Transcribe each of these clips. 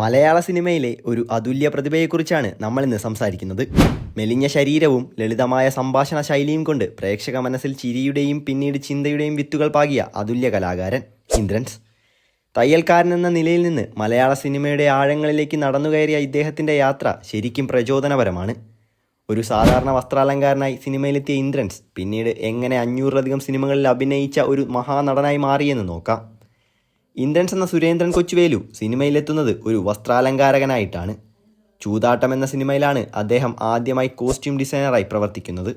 മലയാള സിനിമയിലെ ഒരു അതുല്യ പ്രതിഭയെക്കുറിച്ചാണ് നമ്മളിന്ന് സംസാരിക്കുന്നത്. മെലിഞ്ഞ ശരീരവും ലളിതമായ സംഭാഷണ ശൈലിയും കൊണ്ട് പ്രേക്ഷക മനസ്സിൽ ചിരിയുടെയും പിന്നീട് ചിന്തയുടെയും വിത്തുകൾ പാകിയ അതുല്യ കലാകാരൻ ഇന്ദ്രൻസ്. തയ്യൽക്കാരൻ എന്ന നിലയിൽ നിന്ന് മലയാള സിനിമയുടെ ആഴങ്ങളിലേക്ക് നടന്നുകയറിയ ഇദ്ദേഹത്തിൻ്റെ യാത്ര ശരിക്കും പ്രചോദനപരമാണ്. ഒരു സാധാരണ വസ്ത്രാലങ്കാരനായി സിനിമയിലെത്തിയ ഇന്ദ്രൻസ് പിന്നീട് എങ്ങനെ 500-ലധികം സിനിമകളിൽ അഭിനയിച്ച ഒരു മഹാനടനായി മാറിയെന്ന് നോക്കാം. ഇന്ദ്രൻസ് എന്ന സുരേന്ദ്രൻ കൊച്ചുവേലു സിനിമയിലെത്തുന്നത് ഒരു വസ്ത്രാലങ്കാരകനായിട്ടാണ്. ചൂതാട്ടം എന്ന സിനിമയിലാണ് അദ്ദേഹം ആദ്യമായി കോസ്റ്റ്യൂം ഡിസൈനറായി പ്രവർത്തിക്കുന്നത്.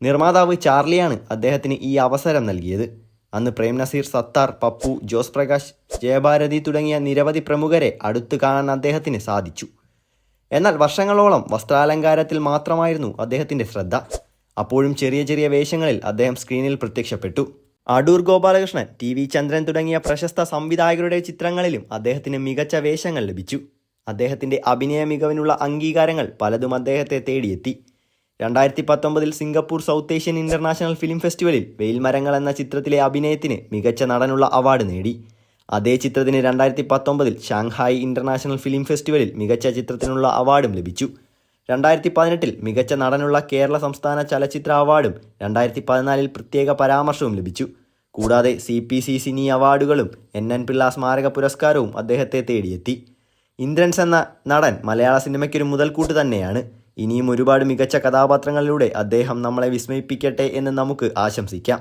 നിർമ്മാതാവ് ചാർലിയാണ് അദ്ദേഹത്തിന് ഈ അവസരം നൽകിയത്. അന്ന് പ്രേം നസീർ, സത്താർ, പപ്പു, ജോസ് പ്രകാശ്, ജയഭാരതി തുടങ്ങിയ നിരവധി പ്രമുഖരെ അടുത്തു കാണാൻ അദ്ദേഹത്തിന് സാധിച്ചു. എന്നാൽ വർഷങ്ങളോളം വസ്ത്രാലങ്കാരത്തിൽ മാത്രമായിരുന്നു അദ്ദേഹത്തിൻ്റെ ശ്രദ്ധ. അപ്പോഴും ചെറിയ ചെറിയ വേഷങ്ങളിൽ അദ്ദേഹം സ്ക്രീനിൽ പ്രത്യക്ഷപ്പെട്ടു. അടൂർ ഗോപാലകൃഷ്ണൻ, ടി വി ചന്ദ്രൻ തുടങ്ങിയ പ്രശസ്ത സംവിധായകരുടെ ചിത്രങ്ങളിലും അദ്ദേഹത്തിന് മികച്ച വേഷങ്ങൾ ലഭിച്ചു. അദ്ദേഹത്തിൻ്റെ അഭിനയ മികവിനുള്ള അംഗീകാരങ്ങൾ പലതും അദ്ദേഹത്തെ തേടിയെത്തി. 2019 Singapore south Asian international film ഫെസ്റ്റിവലിൽ വെയിൽമരങ്ങൾ എന്ന ചിത്രത്തിലെ അഭിനയത്തിന് മികച്ച നടനുള്ള അവാർഡ് നേടി. അതേ ചിത്രത്തിന് 2019 ഷാങ്ഹായ് ഇൻ്റർനാഷണൽ ഫിലിം ഫെസ്റ്റിവലിൽ മികച്ച ചിത്രത്തിനുള്ള അവാർഡും ലഭിച്ചു. 2018 മികച്ച നടനുള്ള കേരള സംസ്ഥാന ചലച്ചിത്ര അവാർഡും 2014 പ്രത്യേക പരാമർശവും ലഭിച്ചു. കൂടാതെ CPC സിനി അവാർഡുകളും NN പിള്ള സ്മാരക പുരസ്കാരവും അദ്ദേഹത്തെ തേടിയെത്തി. ഇന്ദ്രൻസ് എന്ന നടൻ മലയാള സിനിമയ്ക്കൊരു മുതൽക്കൂട്ട് തന്നെയാണ്. ഇനിയും ഒരുപാട് മികച്ച കഥാപാത്രങ്ങളിലൂടെ അദ്ദേഹം നമ്മളെ വിസ്മയിപ്പിക്കട്ടെ എന്ന് നമുക്ക് ആശംസിക്കാം.